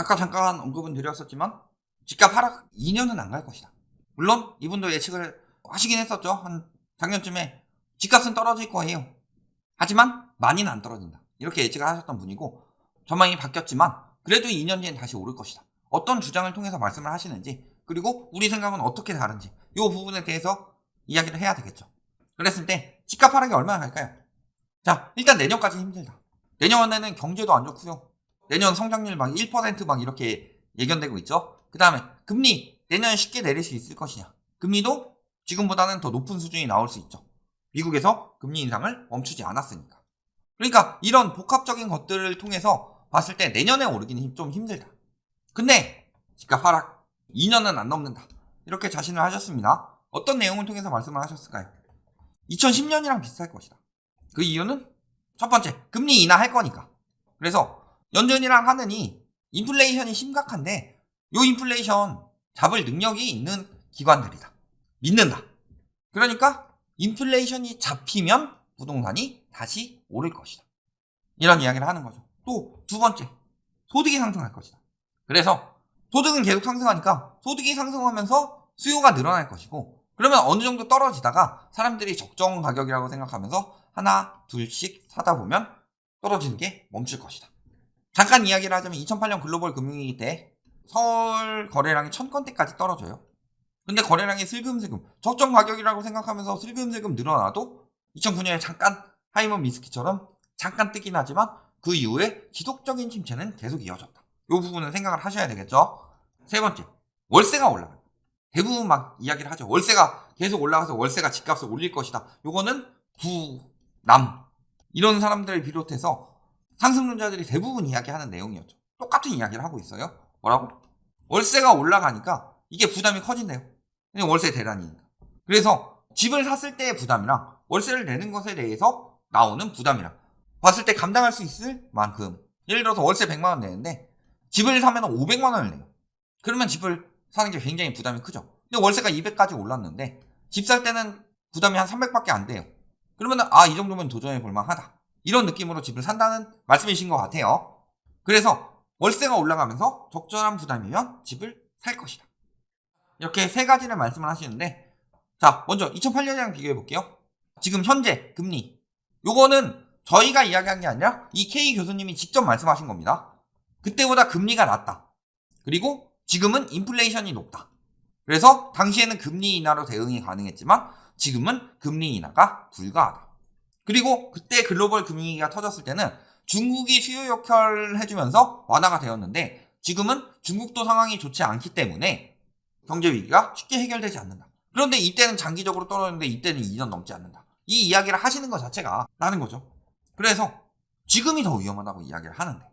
아까 잠깐 언급은 드렸었지만 집값 하락 2년은 안 갈 것이다. 물론 이분도 예측을 하시긴 했었죠. 한 작년쯤에 집값은 떨어질 거예요. 하지만 많이는 안 떨어진다. 이렇게 예측을 하셨던 분이고 전망이 바뀌었지만 그래도 2년 뒤엔 다시 오를 것이다. 어떤 주장을 통해서 말씀을 하시는지 그리고 우리 생각은 어떻게 다른지 이 부분에 대해서 이야기를 해야 되겠죠. 그랬을 때 집값 하락이 얼마나 갈까요? 자, 일단 내년까지 힘들다. 내년에는 경제도 안 좋고요. 내년 성장률 막 1% 이렇게 예견되고 있죠. 그 다음에 금리 내년에 쉽게 내릴 수 있을 것이냐. 금리도 지금보다는 더 높은 수준이 나올 수 있죠. 미국에서 금리 인상을 멈추지 않았으니까. 그러니까 이런 복합적인 것들을 통해서 봤을 때 내년에 오르기는 좀 힘들다. 근데 집값 하락 2년은 안 넘는다. 이렇게 자신을 하셨습니다. 어떤 내용을 통해서 말씀을 하셨을까요? 2010년이랑 비슷할 것이다. 그 이유는 첫 번째, 금리 인하할 거니까. 그래서 연준이랑 하느니 인플레이션이 심각한데 요 인플레이션 잡을 능력이 있는 기관들이다. 믿는다. 그러니까 인플레이션이 잡히면 부동산이 다시 오를 것이다. 이런 이야기를 하는 거죠. 또 두 번째, 소득이 상승할 것이다. 그래서 소득은 계속 상승하니까 소득이 상승하면서 수요가 늘어날 것이고 그러면 어느 정도 떨어지다가 사람들이 적정 가격이라고 생각하면서 하나, 둘씩 사다 보면 떨어지는 게 멈출 것이다. 잠깐 이야기를 하자면 2008년 글로벌 금융위기 때 서울 거래량이 1000건대까지 떨어져요. 근데 거래량이 슬금슬금 적정 가격이라고 생각하면서 슬금슬금 늘어나도 2009년에 잠깐 하이먼 미스키처럼 잠깐 뜨긴 하지만 그 이후에 지속적인 침체는 계속 이어졌다. 이 부분은 생각을 하셔야 되겠죠. 세 번째, 월세가 올라간다. 대부분 막 이야기를 하죠. 월세가 계속 올라가서 월세가 집값을 올릴 것이다. 요거는 남 이런 사람들을 비롯해서 상승론자들이 대부분 이야기하는 내용이었죠. 똑같은 이야기를 하고 있어요. 뭐라고? 월세가 올라가니까 이게 부담이 커진대요. 월세 대란이니까. 그래서 집을 샀을 때의 부담이랑 월세를 내는 것에 대해서 나오는 부담이랑 봤을 때 감당할 수 있을 만큼 예를 들어서 월세 100만 원 내는데 집을 사면 500만 원을 내요. 그러면 집을 사는 게 굉장히 부담이 크죠. 근데 월세가 200까지 올랐는데 집 살 때는 부담이 한 300밖에 안 돼요. 그러면 이 정도면 도전해 볼 만하다. 이런 느낌으로 집을 산다는 말씀이신 것 같아요. 그래서 월세가 올라가면서 적절한 부담이면 집을 살 것이다. 이렇게 세 가지를 말씀을 하시는데 자, 먼저 2008년이랑 비교해 볼게요. 지금 현재 금리 요거는 저희가 이야기한 게 아니라 이 K 교수님이 직접 말씀하신 겁니다. 그때보다 금리가 낮다. 그리고 지금은 인플레이션이 높다. 그래서 당시에는 금리 인하로 대응이 가능했지만 지금은 금리 인하가 불가하다. 그리고 그때 글로벌 금융위기가 터졌을 때는 중국이 수요 역할을 해주면서 완화가 되었는데 지금은 중국도 상황이 좋지 않기 때문에 경제 위기가 쉽게 해결되지 않는다. 그런데 이때는 장기적으로 떨어졌는데 이때는 2년 넘지 않는다. 이 이야기를 하시는 것 자체가 나는 거죠. 그래서 지금이 더 위험하다고 이야기를 하는데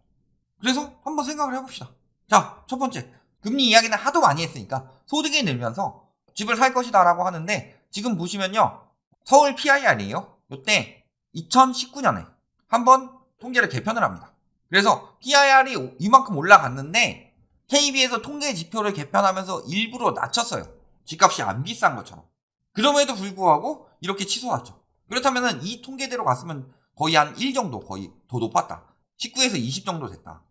그래서 한번 생각을 해봅시다. 자, 첫 번째, 금리 이야기는 하도 많이 했으니까 소득이 늘면서 집을 살 것이다 라고 하는데 지금 보시면요, 서울 PIR이에요. 이때 2019년에 한번 통계를 개편을 합니다. 그래서 PIR이 이만큼 올라갔는데 KB에서 통계 지표를 개편하면서 일부러 낮췄어요. 집값이 안 비싼 것처럼. 그럼에도 불구하고 이렇게 치솟았죠. 그렇다면 이 통계대로 갔으면 거의 한 1 정도 거의 더 높았다. 19에서 20 정도 됐다.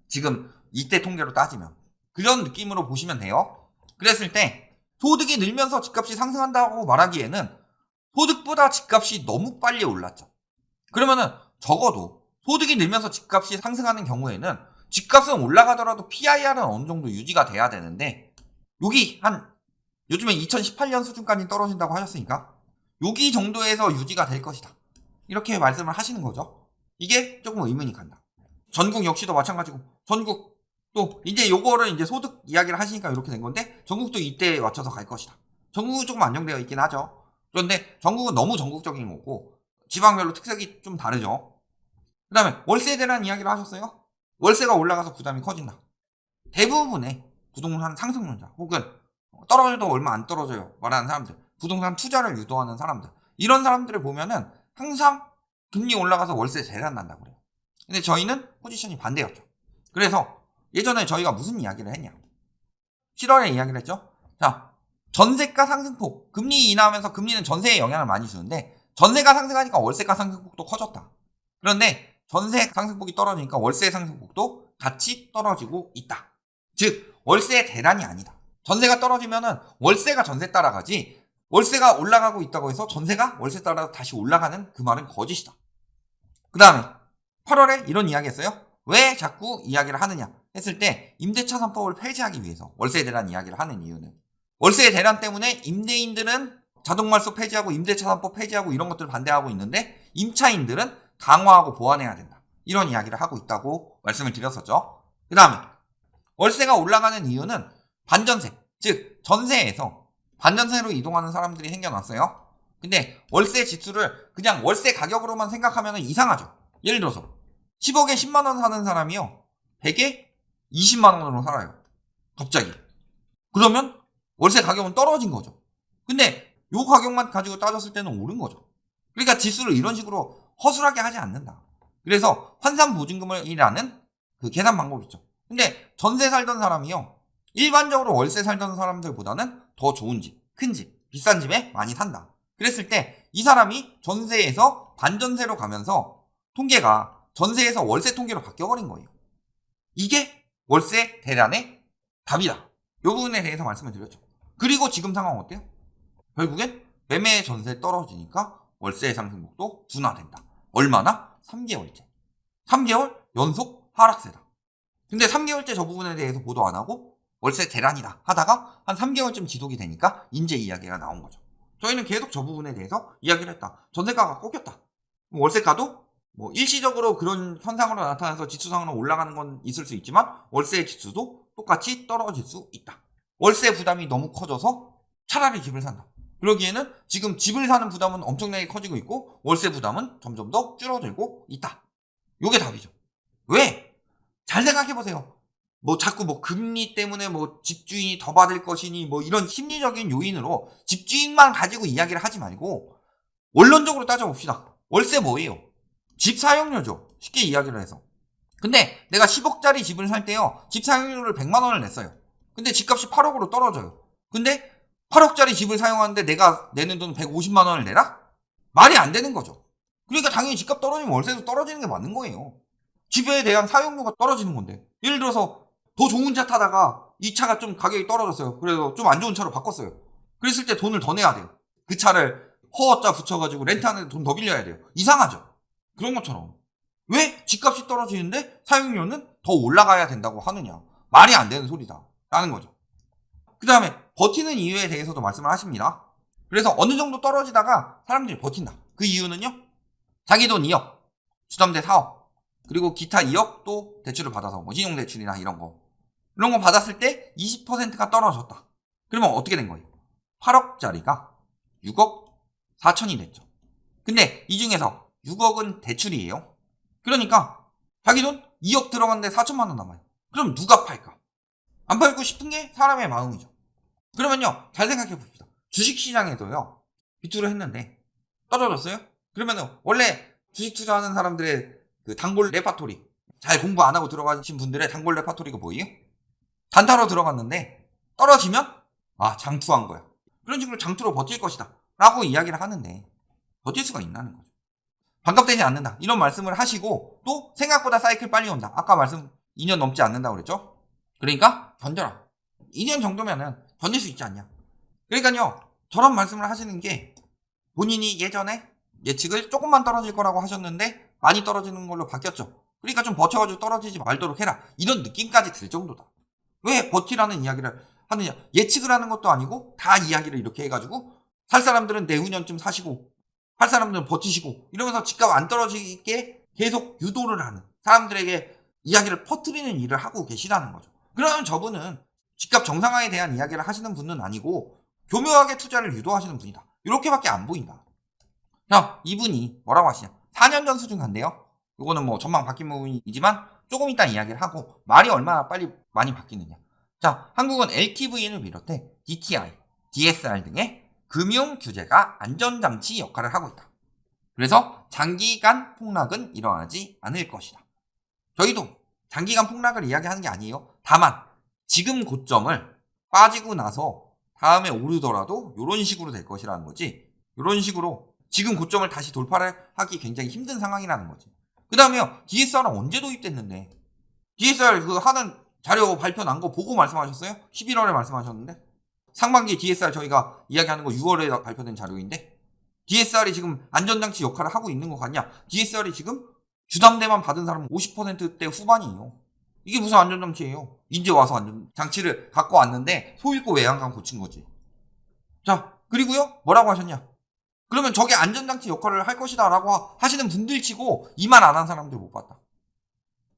지금 이때 통계로 따지면 그런 느낌으로 보시면 돼요. 그랬을 때 소득이 늘면서 집값이 상승한다고 말하기에는 소득보다 집값이 너무 빨리 올랐죠. 그러면은 적어도 소득이 늘면서 집값이 상승하는 경우에는 집값은 올라가더라도 PIR은 어느 정도 유지가 돼야 되는데 여기 한 요즘에 2018년 수준까지 떨어진다고 하셨으니까 여기 정도에서 유지가 될 것이다. 이렇게 말씀을 하시는 거죠. 이게 조금 의문이 간다. 전국 역시도 마찬가지고 전국 또 이제 요거를 이제 소득 이야기를 하시니까 이렇게 된 건데 전국도 이때에 맞춰서 갈 것이다. 전국은 조금 안정되어 있긴 하죠. 그런데 전국은 너무 전국적인 거고 지방별로 특색이 좀 다르죠. 그 다음에 월세에 대한 이야기를 하셨어요. 월세가 올라가서 부담이 커진다. 대부분의 부동산 상승론자 혹은 떨어져도 얼마 안 떨어져요 말하는 사람들, 부동산 투자를 유도하는 사람들, 이런 사람들을 보면은 항상 금리 올라가서 월세 대란 난다고 그래요. 근데 저희는 포지션이 반대였죠. 그래서 예전에 저희가 무슨 이야기를 했냐, 7월에 이야기를 했죠. 자, 전세가 상승폭, 금리 인하하면서 금리는 전세에 영향을 많이 주는데 전세가 상승하니까 월세가 상승폭도 커졌다. 그런데 전세 상승폭이 떨어지니까 월세 상승폭도 같이 떨어지고 있다. 즉 월세 대란이 아니다. 전세가 떨어지면은 월세가 전세 따라가지 월세가 올라가고 있다고 해서 전세가 월세 따라 다시 올라가는 그 말은 거짓이다. 그 다음에 8월에 이런 이야기 했어요. 왜 자꾸 이야기를 하느냐 했을 때 임대차 3법을 폐지하기 위해서 월세 대란 이야기를 하는 이유는 월세 대란 때문에 임대인들은 자동말소 폐지하고 임대차 3법 폐지하고 이런 것들을 반대하고 있는데 임차인들은 강화하고 보완해야 된다. 이런 이야기를 하고 있다고 말씀을 드렸었죠. 그 다음에 월세가 올라가는 이유는 반전세, 즉 전세에서 반전세로 이동하는 사람들이 생겨났어요. 근데 월세 지수를 그냥 월세 가격으로만 생각하면 이상하죠. 예를 들어서 10억에 10만원 사는 사람이요 100에 20만원으로 살아요. 갑자기. 그러면 월세 가격은 떨어진 거죠. 근데 요 가격만 가지고 따졌을 때는 오른 거죠. 그러니까 지수를 이런 식으로 허술하게 하지 않는다. 그래서 환산보증금이라는 그 계산 방법이 있죠. 근데 전세 살던 사람이요 일반적으로 월세 살던 사람들보다는 더 좋은 집, 큰 집, 비싼 집에 많이 산다. 그랬을 때 이 사람이 전세에서 반전세로 가면서 통계가 전세에서 월세 통계로 바뀌어버린 거예요. 이게 월세 대란의 답이다. 이 부분에 대해서 말씀을 드렸죠. 그리고 지금 상황 어때요? 결국엔 매매 전세 떨어지니까 월세 상승폭도 둔화된다. 얼마나? 3개월째. 3개월 연속 하락세다. 근데 3개월째 저 부분에 대해서 보도 안 하고 월세 대란이다 하다가 한 3개월쯤 지속이 되니까 인제 이야기가 나온 거죠. 저희는 계속 저 부분에 대해서 이야기를 했다. 전세가가 꺾였다. 월세가도 뭐 일시적으로 그런 현상으로 나타나서 지수상으로 올라가는 건 있을 수 있지만 월세 지수도 똑같이 떨어질 수 있다. 월세 부담이 너무 커져서 차라리 집을 산다. 그러기에는 지금 집을 사는 부담은 엄청나게 커지고 있고 월세 부담은 점점 더 줄어들고 있다. 요게 답이죠. 왜? 잘 생각해보세요. 뭐 자꾸 뭐 금리 때문에 뭐 집주인이 더 받을 것이니 뭐 이런 심리적인 요인으로 집주인만 가지고 이야기를 하지 말고 원론적으로 따져봅시다. 월세 뭐예요? 집 사용료죠. 쉽게 이야기를 해서. 근데 내가 10억짜리 집을 살 때요. 집 사용료를 100만 원을 냈어요. 근데 집값이 8억으로 떨어져요. 근데 8억짜리 집을 사용하는데 내가 내는 돈 150만 원을 내라? 말이 안 되는 거죠. 그러니까 당연히 집값 떨어지면 월세도 떨어지는 게 맞는 거예요. 집에 대한 사용료가 떨어지는 건데. 예를 들어서 더 좋은 차 타다가 이 차가 좀 가격이 떨어졌어요. 그래서 좀 안 좋은 차로 바꿨어요. 그랬을 때 돈을 더 내야 돼요. 그 차를 허어자 붙여가지고 렌트하는데 돈 더 빌려야 돼요. 이상하죠? 그런 것처럼. 왜 집값이 떨어지는데 사용료는 더 올라가야 된다고 하느냐. 말이 안 되는 소리다. 라는 거죠. 그 다음에 버티는 이유에 대해서도 말씀을 하십니다. 그래서 어느 정도 떨어지다가 사람들이 버틴다. 그 이유는요. 자기 돈 2억, 주담대 4억, 그리고 기타 2억 또 대출을 받아서 뭐 신용대출이나 이런 거 받았을 때 20%가 떨어졌다. 그러면 어떻게 된 거예요? 8억짜리가 6억 4천이 됐죠. 근데 이 중에서 6억은 대출이에요. 그러니까 자기 돈 2억 들어갔는데 4천만 원 남아요. 그럼 누가 팔까? 안 팔고 싶은 게 사람의 마음이죠. 그러면요, 잘 생각해 봅시다. 주식시장에도요, 비투를 했는데 떨어졌어요? 그러면은 원래 주식 투자하는 사람들의 그 단골 레파토리, 잘 공부 안 하고 들어가신 분들의 단골 레파토리가 뭐예요? 단타로 들어갔는데 떨어지면 장투한 거야. 그런 식으로 장투로 버틸 것이다 라고 이야기를 하는데 버틸 수가 있나는 거죠. 반갑되지 않는다 이런 말씀을 하시고 또 생각보다 사이클 빨리 온다. 아까 말씀 2년 넘지 않는다고 그랬죠? 그러니까 견뎌라. 2년 정도면은 견딜 수 있지 않냐. 그러니까요, 저런 말씀을 하시는 게 본인이 예전에 예측을 조금만 떨어질 거라고 하셨는데 많이 떨어지는 걸로 바뀌었죠. 그러니까 좀 버텨가지고 떨어지지 말도록 해라. 이런 느낌까지 들 정도다. 왜 버티라는 이야기를 하느냐. 예측을 하는 것도 아니고 다 이야기를 이렇게 해가지고 살 사람들은 내후년쯤 사시고 할 사람들은 버티시고 이러면서 집값 안 떨어지게 계속 유도를 하는 사람들에게 이야기를 퍼뜨리는 일을 하고 계시다는 거죠. 그러면 저분은 집값 정상화에 대한 이야기를 하시는 분은 아니고 교묘하게 투자를 유도하시는 분이다. 이렇게밖에 안 보인다. 자, 이분이 뭐라고 하시냐. 4년 전 수준 간대요. 이거는 뭐 전망 바뀐 부분이지만 조금 이따 이야기를 하고 말이 얼마나 빨리 많이 바뀌느냐. 자, 한국은 LTV를 비롯해 DTI, DSR 등의 금융 규제가 안전장치 역할을 하고 있다. 그래서 장기간 폭락은 일어나지 않을 것이다. 저희도 장기간 폭락을 이야기하는 게 아니에요. 다만 지금 고점을 빠지고 나서 다음에 오르더라도 이런 식으로 될 것이라는 거지. 이런 식으로 지금 고점을 다시 돌파를 하기 굉장히 힘든 상황이라는 거지. 그 다음에요. DSR은 언제 도입됐는데 DSR 그 하는 자료 발표 난 거 보고 말씀하셨어요? 11월에 말씀하셨는데. 상반기 DSR 저희가 이야기하는 거 6월에 발표된 자료인데 DSR이 지금 안전장치 역할을 하고 있는 것 같냐? DSR이 지금 주담대만 받은 사람은 50%대 후반이에요. 이게 무슨 안전장치예요? 이제 와서 안전장치를 갖고 왔는데 소 잃고 외양간 고친 거지. 자, 그리고요 뭐라고 하셨냐? 그러면 저게 안전장치 역할을 할 것이다 라고 하시는 분들 치고 이 말 안 한 사람들 못 봤다.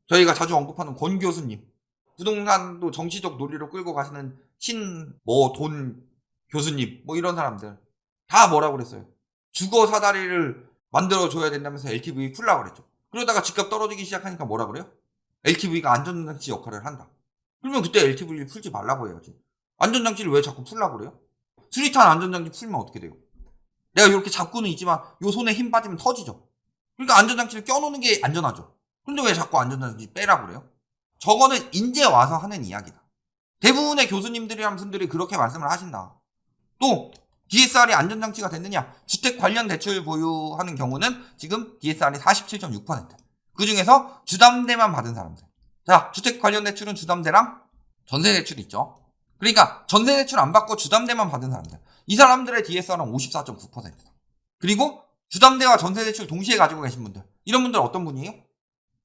저희가 자주 언급하는 권 교수님, 부동산도 정치적 논리로 끌고 가시는 돈 교수님, 뭐 이런 사람들 다 뭐라고 그랬어요? 주거 사다리를 만들어줘야 된다면서 LTV 풀라고 그랬죠. 그러다가 집값 떨어지기 시작하니까 뭐라 그래요? LTV가 안전장치 역할을 한다. 그러면 그때 LTV를 풀지 말라고 해야지. 안전장치를 왜 자꾸 풀라고 그래요? 수리탄 안전장치 풀면 어떻게 돼요? 내가 이렇게 잡고는 있지만 요 손에 힘 빠지면 터지죠. 그러니까 안전장치를 껴놓는 게 안전하죠. 근데 왜 자꾸 안전장치 빼라고 그래요? 저거는 이제 와서 하는 이야기다. 대부분의 교수님들이란 분들이 그렇게 말씀을 하신다. 또 DSR이 안전장치가 됐느냐? 주택 관련 대출 보유하는 경우는 지금 DSR이 47.6%. 그 중에서 주담대만 받은 사람들. 자, 주택 관련 대출은 주담대랑 전세 대출이 있죠. 그러니까 전세 대출 안 받고 주담대만 받은 사람들. 이 사람들의 DSR은 54.9%다. 그리고 주담대와 전세 대출 동시에 가지고 계신 분들. 이런 분들 어떤 분이에요?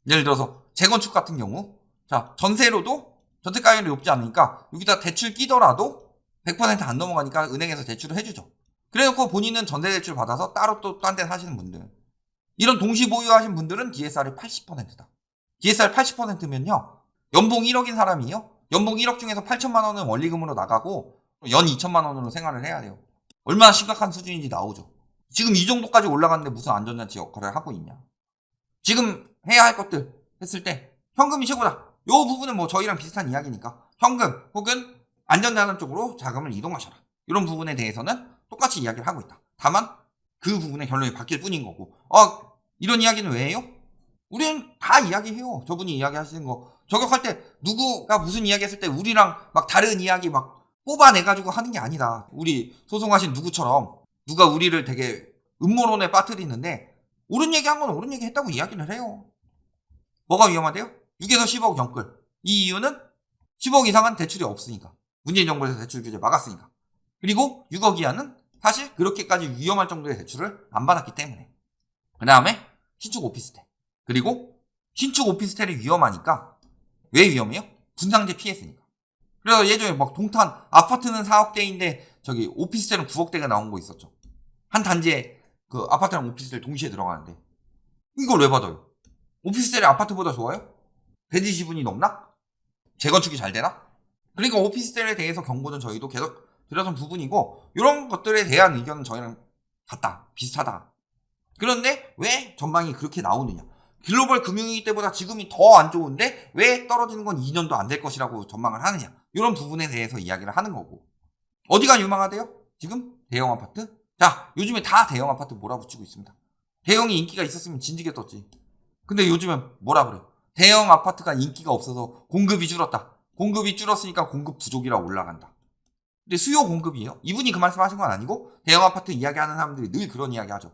예를 들어서 재건축 같은 경우. 자, 전세로도 저택가율이 높지 않으니까 여기다 대출 끼더라도 100% 안 넘어가니까 은행에서 대출을 해주죠. 그래놓고 본인은 전세 대출 받아서 따로 또 딴 데 사시는 분들. 이런 동시 보유하신 분들은 DSR이 80%다. DSR 80%면요. 연봉 1억인 사람이요. 연봉 1억 중에서 8천만 원은 원리금으로 나가고 연 2천만 원으로 생활을 해야 돼요. 얼마나 심각한 수준인지 나오죠. 지금 이 정도까지 올라갔는데 무슨 안전장치 역할을 하고 있냐. 지금 해야 할 것들 했을 때 현금이 최고다. 요 부분은 뭐 저희랑 비슷한 이야기니까 현금 혹은 안전자산 쪽으로 자금을 이동하셔라. 이런 부분에 대해서는 똑같이 이야기를 하고 있다. 다만 그 부분의 결론이 바뀔 뿐인 거고 이런 이야기는 왜 해요? 우리는 다 이야기해요. 저분이 이야기하시는 거 저격할 때 누구가 무슨 이야기했을 때 우리랑 막 다른 이야기 막 뽑아내가지고 하는 게 아니다. 우리 소송하신 누구처럼 누가 우리를 되게 음모론에 빠뜨리는데 옳은 얘기한 건 옳은 얘기 했다고 이야기를 해요. 뭐가 위험하대요? 6에서 10억 영끌. 이 이유는 10억 이상은 대출이 없으니까. 문재인 정부에서 대출 규제 막았으니까. 그리고 6억 이하는 사실 그렇게까지 위험할 정도의 대출을 안 받았기 때문에. 그 다음에 신축 오피스텔. 그리고 신축 오피스텔이 위험하니까 왜 위험해요? 분상제 피했으니까. 그래서 예전에 막 동탄 아파트는 4억대인데 저기 오피스텔은 9억대가 나온 거 있었죠. 한 단지에 그 아파트랑 오피스텔 동시에 들어가는데 이걸 왜 받아요? 오피스텔이 아파트보다 좋아요? 대지 지분이 높나? 재건축이 잘 되나? 그러니까 오피스텔에 대해서 경고는 저희도 계속 드렸던 부분이고 이런 것들에 대한 의견은 저희랑 같다. 비슷하다. 그런데 왜 전망이 그렇게 나오느냐? 글로벌 금융위기 때보다 지금이 더 안 좋은데 왜 떨어지는 건 2년도 안 될 것이라고 전망을 하느냐? 이런 부분에 대해서 이야기를 하는 거고. 어디가 유망하대요? 지금 대형 아파트? 자, 요즘에 다 대형 아파트 몰아붙이고 있습니다. 대형이 인기가 있었으면 진지게 떴지. 근데 요즘은 뭐라 그래요? 대형 아파트가 인기가 없어서 공급이 줄었다. 공급이 줄었으니까 공급 부족이라 올라간다. 근데 수요 공급이에요. 이분이 그 말씀 하신 건 아니고 대형 아파트 이야기하는 사람들이 늘 그런 이야기 하죠.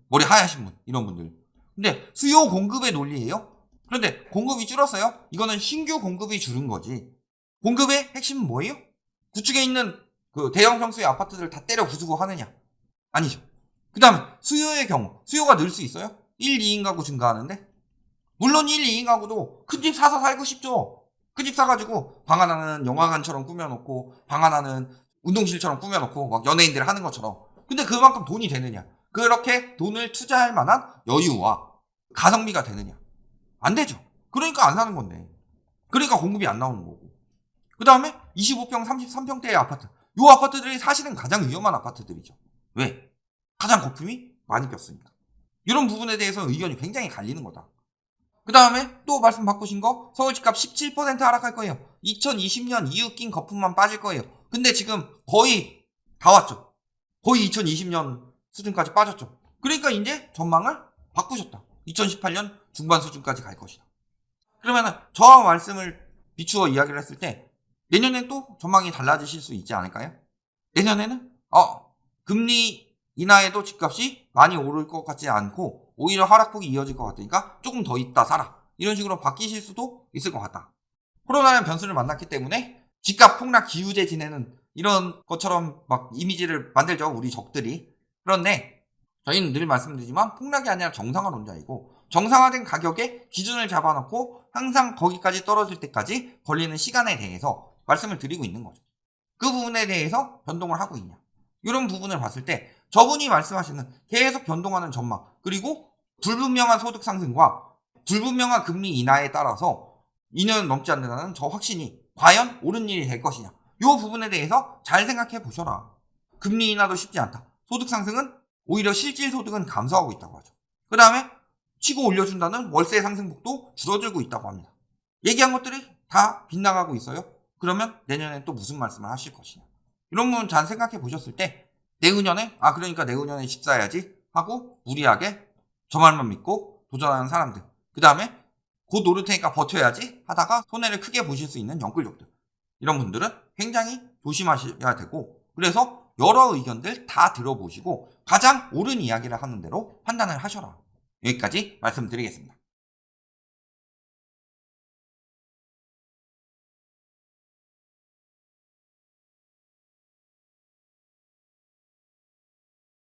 머리 하얗신 분, 이런 분들. 근데 수요 공급의 논리예요. 그런데 공급이 줄었어요. 이거는 신규 공급이 줄은 거지. 공급의 핵심은 뭐예요? 구축에 있는 그 대형 평수의 아파트들을 다 때려 부수고 하느냐? 아니죠. 그 다음에 수요의 경우, 수요가 늘 수 있어요? 1, 2인 가구 증가하는데? 물론 1, 2인 가구도 큰 집 사서 살고 싶죠. 큰 집 사가지고 방 하나는 영화관처럼 꾸며놓고 방 하나는 운동실처럼 꾸며놓고 막 연예인들 하는 것처럼. 근데 그만큼 돈이 되느냐? 그렇게 돈을 투자할 만한 여유와 가성비가 되느냐? 안 되죠. 그러니까 안 사는 건데. 그러니까 공급이 안 나오는 거고. 그 다음에 25평, 33평대의 아파트. 요 아파트들이 사실은 가장 위험한 아파트들이죠. 왜? 가장 거품이 많이 꼈으니까. 이런 부분에 대해서 의견이 굉장히 갈리는 거다. 그 다음에 또 말씀 바꾸신 거 서울 집값 17% 하락할 거예요. 2020년 이후 낀 거품만 빠질 거예요. 근데 지금 거의 다 왔죠. 거의 2020년 수준까지 빠졌죠. 그러니까 이제 전망을 바꾸셨다. 2018년 중반 수준까지 갈 것이다. 그러면은 저 말씀을 비추어 이야기를 했을 때 내년엔 또 전망이 달라지실 수 있지 않을까요? 내년에는 금리 인하에도 집값이 많이 오를 것 같지 않고 오히려 하락폭이 이어질 것 같으니까 조금 더 있다 사라. 이런 식으로 바뀌실 수도 있을 것 같다. 코로나라는 변수를 만났기 때문에 집값 폭락 기우제 지내는 이런 것처럼 막 이미지를 만들죠, 우리 적들이. 그런데 저희는 늘 말씀드리지만 폭락이 아니라 정상화론자이고, 정상화된 가격에 기준을 잡아놓고 항상 거기까지 떨어질 때까지 걸리는 시간에 대해서 말씀을 드리고 있는 거죠. 그 부분에 대해서 변동을 하고 있냐, 이런 부분을 봤을 때 저분이 말씀하시는 계속 변동하는 전망, 그리고 불분명한 소득 상승과 불분명한 금리 인하에 따라서 2년 넘지 않는다는 저 확신이 과연 옳은 일이 될 것이냐, 이 부분에 대해서 잘 생각해 보셔라. 금리 인하도 쉽지 않다. 소득 상승은 오히려 실질 소득은 감소하고 있다고 하죠. 그 다음에 치고 올려준다는 월세 상승폭도 줄어들고 있다고 합니다. 얘기한 것들이 다 빗나가고 있어요. 그러면 내년엔 또 무슨 말씀을 하실 것이냐, 이런 부분 잘 생각해 보셨을 때 내후년에 그러니까 내후년에 집 사야지 하고 무리하게 저 말만 믿고 도전하는 사람들, 그 다음에 곧 오를 테니까 버텨야지 하다가 손해를 크게 보실 수 있는 영끌족들, 이런 분들은 굉장히 조심하셔야 되고, 그래서 여러 의견들 다 들어보시고 가장 옳은 이야기를 하는 대로 판단을 하셔라. 여기까지 말씀드리겠습니다.